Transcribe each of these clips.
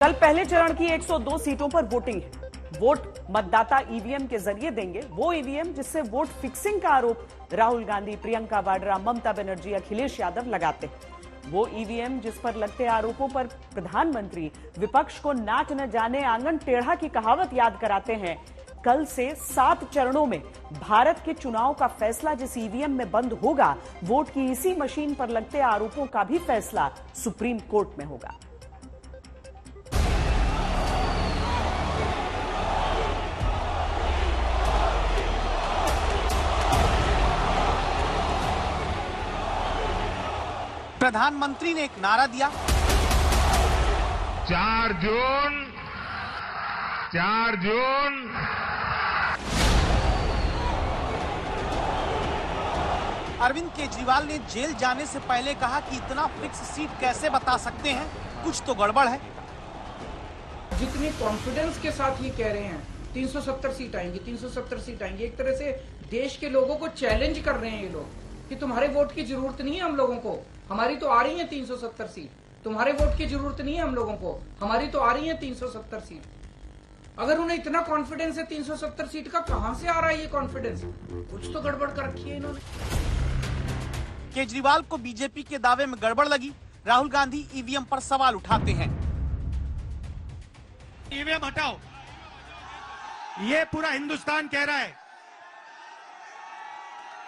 कल पहले चरण की 102 सीटों पर वोटिंग है। वोट मतदाता ईवीएम के जरिए देंगे, वो ईवीएम जिससे वोट फिक्सिंग का आरोप राहुल गांधी, प्रियंका वाड्रा, ममता बनर्जी, अखिलेश यादव लगाते हैं। वो ईवीएम जिस पर लगते आरोपों पर प्रधानमंत्री विपक्ष को नाच न जाने आंगन टेढ़ा की कहावत याद कराते हैं। कल से 7 चरणों में भारत के चुनाव का फैसला जिस ईवीएम में बंद होगा, वोट की इसी मशीन पर लगते आरोपों का भी फैसला सुप्रीम कोर्ट में होगा। प्रधानमंत्री ने एक नारा दिया, 4 जून। अरविंद केजरीवाल ने जेल जाने से पहले कहा कि इतना फिक्स सीट कैसे बता सकते हैं, कुछ तो गड़बड़ है। जितनी कॉन्फिडेंस के साथ ये कह रहे हैं 370 सीट आएंगी, 370 सीट आएंगी, एक तरह से देश के लोगों को चैलेंज कर रहे हैं ये लोग कि तुम्हारे वोट की जरूरत नहीं है हम लोगों को, हमारी तो आ रही है 370 सीट। तुम्हारे वोट की जरूरत नहीं है हम लोगों को, हमारी तो आ रही है 370 सीट। अगर उन्हें इतना कॉन्फिडेंस है 370 सीट का, कहां से आ रहा है ये कॉन्फिडेंस? कुछ तो गड़बड़ कर रखी है इन्होंने। केजरीवाल को बीजेपी के दावे में गड़बड़ लगी। राहुल गांधी ईवीएम पर सवाल उठाते हैं। ईवीएम हटाओ, ये पूरा हिंदुस्तान कह रहा है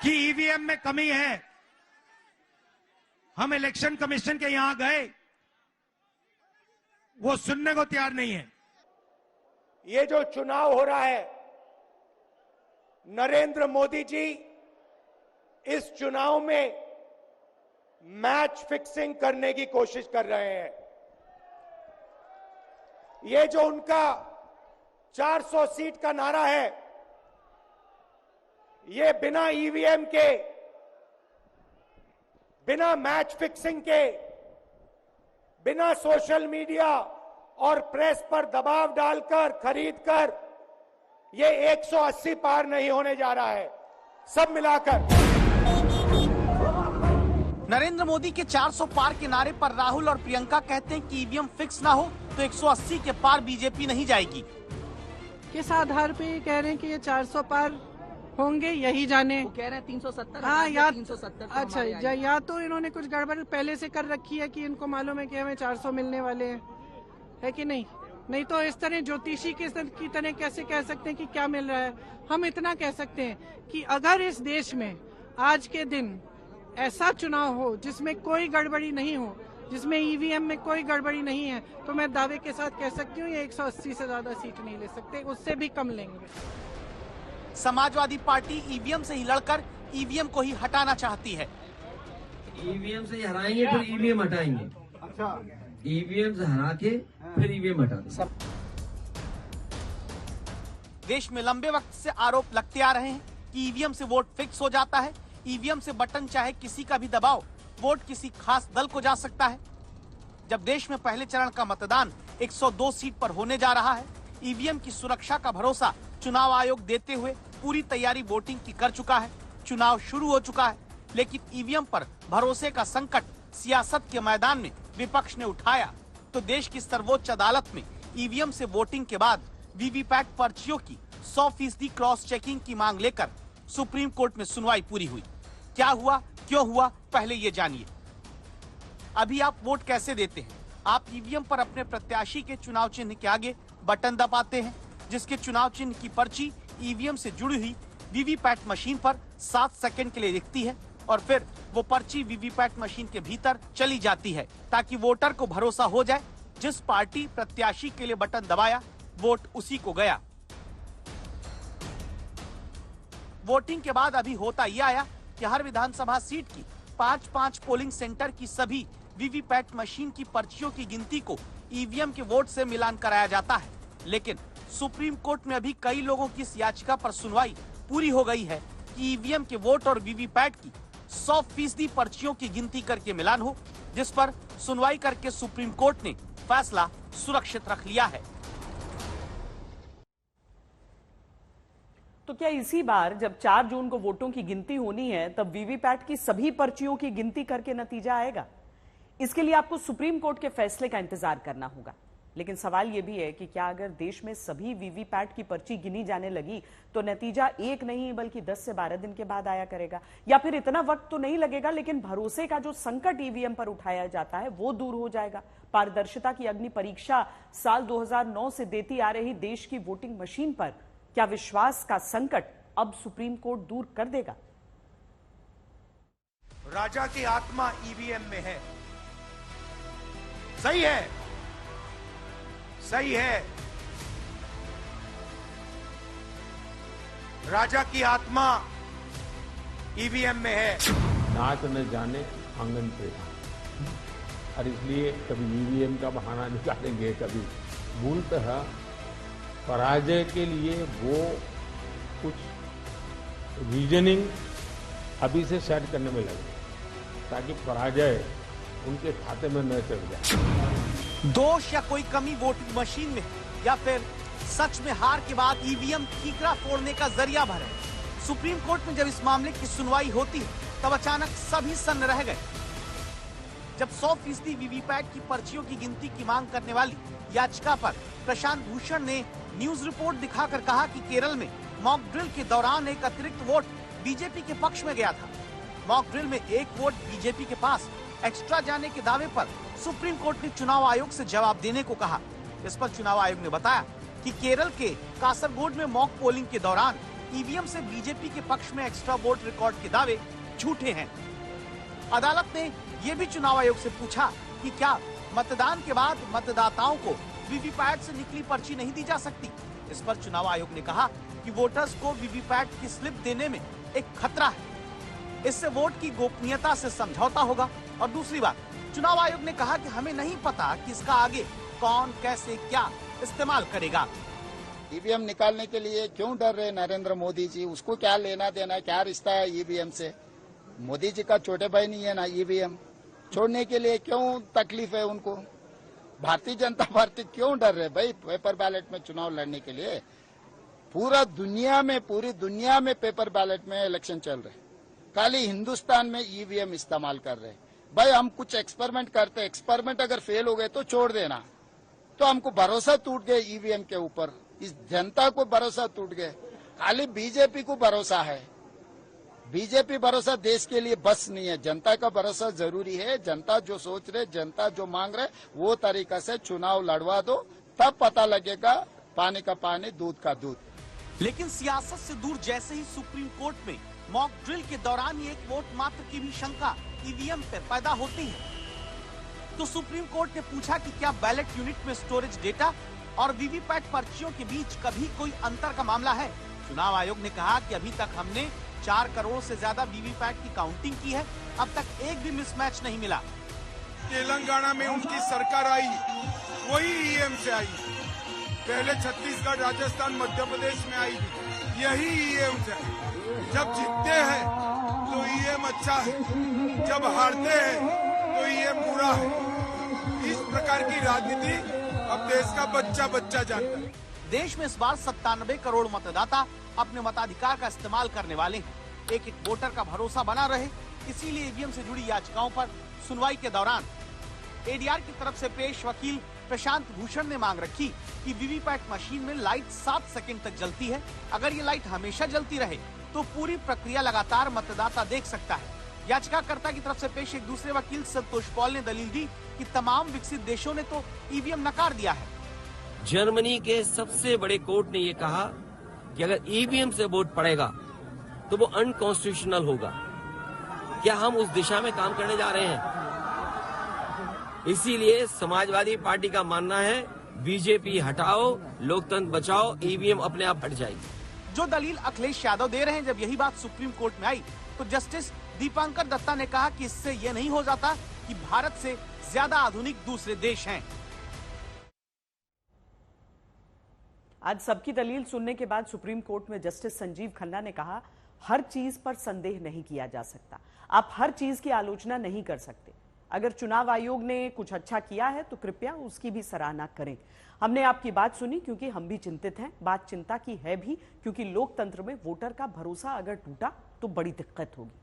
कि ईवीएम में कमी है। हम इलेक्शन कमीशन के यहां गए, वो सुनने को तैयार नहीं है। ये जो चुनाव हो रहा है, नरेंद्र मोदी जी इस चुनाव में मैच फिक्सिंग करने की कोशिश कर रहे हैं। ये जो उनका 400 सीट का नारा है, ये बिना ईवीएम के, बिना मैच फिक्सिंग के, बिना सोशल मीडिया और प्रेस पर दबाव डालकर, खरीदकर, ये 180 पार नहीं होने जा रहा है। सब मिलाकर नरेंद्र मोदी के 400 पार के नारे पर राहुल और प्रियंका कहते हैं कि ईवीएम फिक्स ना हो तो 180 के पार बीजेपी नहीं जाएगी। किस आधार पे कह रहे हैं कि ये 400 पार होंगे, यही जाने। वो कह रहे हैं 370। हाँ, या 370 अच्छा, या तो इन्होंने कुछ गड़बड़ पहले से कर रखी है कि इनको मालूम है कि हमें 400 मिलने वाले हैं, है कि नहीं? नहीं तो इस तरह ज्योतिषी की तरह कैसे कह सकते हैं कि क्या मिल रहा है। हम इतना कह सकते हैं कि अगर इस देश में आज के दिन ऐसा चुनाव हो जिसमें कोई गड़बड़ी नहीं हो, जिसमें ईवीएम में कोई गड़बड़ी नहीं है, तो मैं दावे के साथ कह सकती हूँ ये 180 से ज्यादा सीट नहीं ले सकते, उससे भी कम लेंगे। समाजवादी पार्टी ईवीएम से ही लड़कर ईवीएम को ही हटाना चाहती है। ईवीएम से हराएंगे फिर ईवीएम हटाएंगे। अच्छा, ईवीएम से हरा के फिर ईवीएम हटा देंगे। देश में लंबे वक्त से आरोप लगते आ रहे हैं कि ईवीएम से वोट फिक्स हो जाता है। ईवीएम से बटन चाहे किसी का भी दबाओ, वोट किसी खास दल को जा सकता है। जब देश में पहले चरण का मतदान 102 सीट पर होने जा रहा है, ईवीएम की सुरक्षा का भरोसा चुनाव आयोग देते हुए पूरी तैयारी वोटिंग की कर चुका है। चुनाव शुरू हो चुका है, लेकिन ईवीएम पर भरोसे का संकट सियासत के मैदान में विपक्ष ने उठाया तो देश की सर्वोच्च अदालत में ईवीएम से वोटिंग के बाद वीवीपैट पर्चियों की 100% क्रॉस चेकिंग की मांग लेकर सुप्रीम कोर्ट में सुनवाई पूरी हुई। क्या हुआ, क्यों हुआ, पहले ये जानिए। अभी आप वोट कैसे देते हैं? आप ईवीएम पर अपने प्रत्याशी के चुनाव चिन्ह के आगे बटन दबाते हैं, जिसके चुनाव चिन्ह की पर्ची ईवीएम से जुड़ी हुई वीवीपैट मशीन पर 7 सेकंड के लिए दिखती है और फिर वो पर्ची वीवीपैट मशीन के भीतर चली जाती है, ताकि वोटर को भरोसा हो जाए जिस पार्टी प्रत्याशी के लिए बटन दबाया वोट उसी को गया। वोटिंग के बाद अभी होता यह आया कि हर विधानसभा सीट की 5-5 पोलिंग सेंटर की सभी वीवीपैट मशीन की पर्चियों की गिनती को ईवीएम के वोट से मिलान कराया जाता है। लेकिन सुप्रीम कोर्ट में अभी कई लोगों की इस याचिका पर सुनवाई पूरी हो गई है कि ईवीएम के वोट और वीवीपैट की 100% पर्चियों की गिनती करके मिलान हो, जिस पर सुनवाई करके सुप्रीम कोर्ट ने फैसला सुरक्षित रख लिया है। तो क्या इसी बार जब 4 जून को वोटों की गिनती होनी है, तब वीवीपैट की सभी पर्चियों की गिनती करके नतीजा आएगा? इसके लिए आपको सुप्रीम कोर्ट के फैसले का इंतजार करना होगा। लेकिन सवाल यह भी है कि क्या अगर देश में सभी वीवीपैट की पर्ची गिनी जाने लगी तो नतीजा एक नहीं बल्कि 10 से 12 दिन के बाद आया करेगा, या फिर इतना वक्त तो नहीं लगेगा लेकिन भरोसे का जो संकट ईवीएम पर उठाया जाता है वो दूर हो जाएगा। पारदर्शिता की अग्नि परीक्षा साल 2009 से देती आ रही देश की वोटिंग मशीन पर क्या विश्वास का संकट अब सुप्रीम कोर्ट दूर कर देगा? राजा की आत्मा ईवीएम में है। सही है, सही है। राजा की आत्मा ईवीएम में है। नाच न जाने आंगन पे, और इसलिए कभी ईवीएम का बहाना निकालेंगे, कभी मूलतः पराजय के लिए वो कुछ रीजनिंग अभी से सेट करने में लगे ताकि पराजय उनके खाते में न चढ़ जाए। दोष या कोई कमी वोटिंग मशीन में, या फिर सच में हार के बाद ईवीएम ठीकरा फोड़ने का जरिया भर है। सुप्रीम कोर्ट में जब इस मामले की सुनवाई होती है तब अचानक सभी सन्न रह गए जब 100% वीवीपैट की पर्चियों की गिनती की मांग करने वाली याचिका पर प्रशांत भूषण ने न्यूज रिपोर्ट दिखाकर कहा कि केरल में मॉक ड्रिल के दौरान एक अतिरिक्त वोट बीजेपी के पक्ष में गया था। मॉक ड्रिल में एक वोट बीजेपी के पास एक्स्ट्रा जाने के दावे पर सुप्रीम कोर्ट ने चुनाव आयोग से जवाब देने को कहा। इस पर चुनाव आयोग ने बताया कि केरल के कासरगोड में मॉक पोलिंग के दौरान ईवीएम से बीजेपी के पक्ष में एक्स्ट्रा वोट रिकॉर्ड के दावे झूठे हैं। अदालत ने ये भी चुनाव आयोग से पूछा कि क्या मतदान के बाद मतदाताओं को वीवीपैट से निकली पर्ची नहीं दी जा सकती। इस पर चुनाव आयोग ने कहा कि वोटर्स को वीवीपैट की स्लिप देने में एक खतरा है, इससे वोट की गोपनीयता से समझौता होगा। और दूसरी बात, चुनाव आयोग ने कहा कि हमें नहीं पता कि इसका आगे कौन कैसे क्या इस्तेमाल करेगा। ईवीएम निकालने के लिए क्यों डर रहे नरेंद्र मोदी जी? उसको क्या लेना देना, क्या रिश्ता है ईवीएम से? मोदी जी का छोटे भाई नहीं है ना ईवीएम? छोड़ने के लिए क्यों तकलीफ है उनको? भारतीय जनता पार्टी क्यों डर रहे भाई पेपर बैलेट में चुनाव लड़ने के लिए? पूरी दुनिया में पेपर बैलेट में इलेक्शन चल रहे, खाली हिंदुस्तान में ईवीएम इस्तेमाल कर रहे। भाई हम कुछ एक्सपेरिमेंट करते, एक्सपेरिमेंट अगर फेल हो गए तो छोड़ देना। तो हमको भरोसा टूट गया ईवीएम के ऊपर, इस जनता को भरोसा टूट गया। खाली बीजेपी को भरोसा है, बीजेपी भरोसा देश के लिए बस नहीं है। जनता का भरोसा जरूरी है। जनता जो सोच रहे, जनता जो मांग रहे, वो तरीका से चुनाव लड़वा दो, तब पता लगेगा पानी का पानी दूध का दूध। लेकिन सियासत से दूर जैसे ही सुप्रीम कोर्ट में मॉक ड्रिल के दौरान ही एक वोट मात्र की भी शंका ईवीएम पर पैदा होती है, तो सुप्रीम कोर्ट ने पूछा कि क्या बैलेट यूनिट में स्टोरेज डेटा और वीवीपैट पर्चियों के बीच कभी कोई अंतर का मामला है। चुनाव आयोग ने कहा कि अभी तक हमने 4 करोड़ से ज्यादा वीवीपैट की काउंटिंग की है, अब तक एक भी मिसमैच नहीं मिला। तेलंगाना में उनकी सरकार आई, वही ईवीएम से आई। पहले छत्तीसगढ़, राजस्थान, मध्य प्रदेश में आई, यही ईवीएम से आई। जब जीतते हैं तो ईवीएम अच्छा है, जब हारते हैं तो ईवीएम बुरा है। इस प्रकार की राजनीति अब देश का बच्चा बच्चा जानता है। देश में इस बार 97 करोड़ मतदाता अपने मताधिकार का इस्तेमाल करने वाले हैं। एक एक वोटर का भरोसा बना रहे, इसीलिए ईवीएम से जुड़ी याचिकाओं पर सुनवाई के दौरान एडीआर की तरफ से पेश वकील प्रशांत भूषण ने मांग रखी कि वीवीपैट मशीन में लाइट 7 सेकंड तक जलती है। अगर ये लाइट हमेशा जलती रहे तो पूरी प्रक्रिया लगातार मतदाता देख सकता है। याचिकाकर्ता की तरफ से पेश एक दूसरे वकील संतोष पॉल ने दलील दी कि तमाम विकसित देशों ने तो ईवीएम नकार दिया है। जर्मनी के सबसे बड़े कोर्ट ने ये कहा कि अगर ईवीएम से वोट पड़ेगा तो वो अनकॉन्स्टिट्यूशनल होगा। क्या हम उस दिशा में काम करने जा रहे हैं? इसीलिए समाजवादी पार्टी का मानना है बीजेपी हटाओ, लोकतंत्र बचाओ, ईवीएम अपने आप हट जाएगी। जो दलील अखिलेश यादव दे रहे हैं, जब यही बात सुप्रीम कोर्ट में आई तो जस्टिस दीपांकर दत्ता ने कहा कि इससे ये नहीं हो जाता कि भारत से ज्यादा आधुनिक दूसरे देश हैं। आज सबकी दलील सुनने के बाद सुप्रीम कोर्ट में जस्टिस संजीव खन्ना ने कहा, हर चीज पर संदेह नहीं किया जा सकता, आप हर चीज की आलोचना नहीं कर सकते। अगर चुनाव आयोग ने कुछ अच्छा किया है तो कृपया उसकी भी सराहना करें। हमने आपकी बात सुनी क्योंकि हम भी चिंतित हैं। बात चिंता की है भी क्योंकि लोकतंत्र में वोटर का भरोसा अगर टूटा तो बड़ी दिक्कत होगी।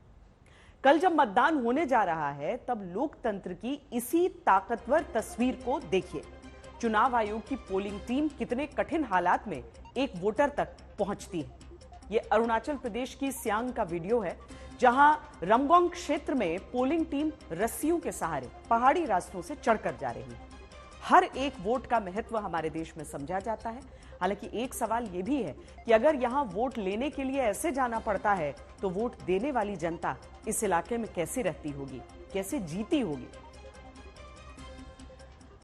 कल जब मतदान होने जा रहा है तब लोकतंत्र की इसी ताकतवर तस्वीर को देखिए। चुनाव आयोग की पोलिंग टीम कितने कठिन हालात में एक वोटर तक पहुंचती है। ये अरुणाचल प्रदेश की सियांग का वीडियो है, जहां रमगोंग क्षेत्र में पोलिंग टीम रस्सियों के सहारे पहाड़ी रास्तों से चढ़कर जा रही है। हर एक वोट का महत्व हमारे देश में समझा जाता है। हालांकि एक सवाल यह भी है कि अगर यहां वोट लेने के लिए ऐसे जाना पड़ता है तो वोट देने वाली जनता इस इलाके में कैसे रहती होगी, कैसे जीती होगी।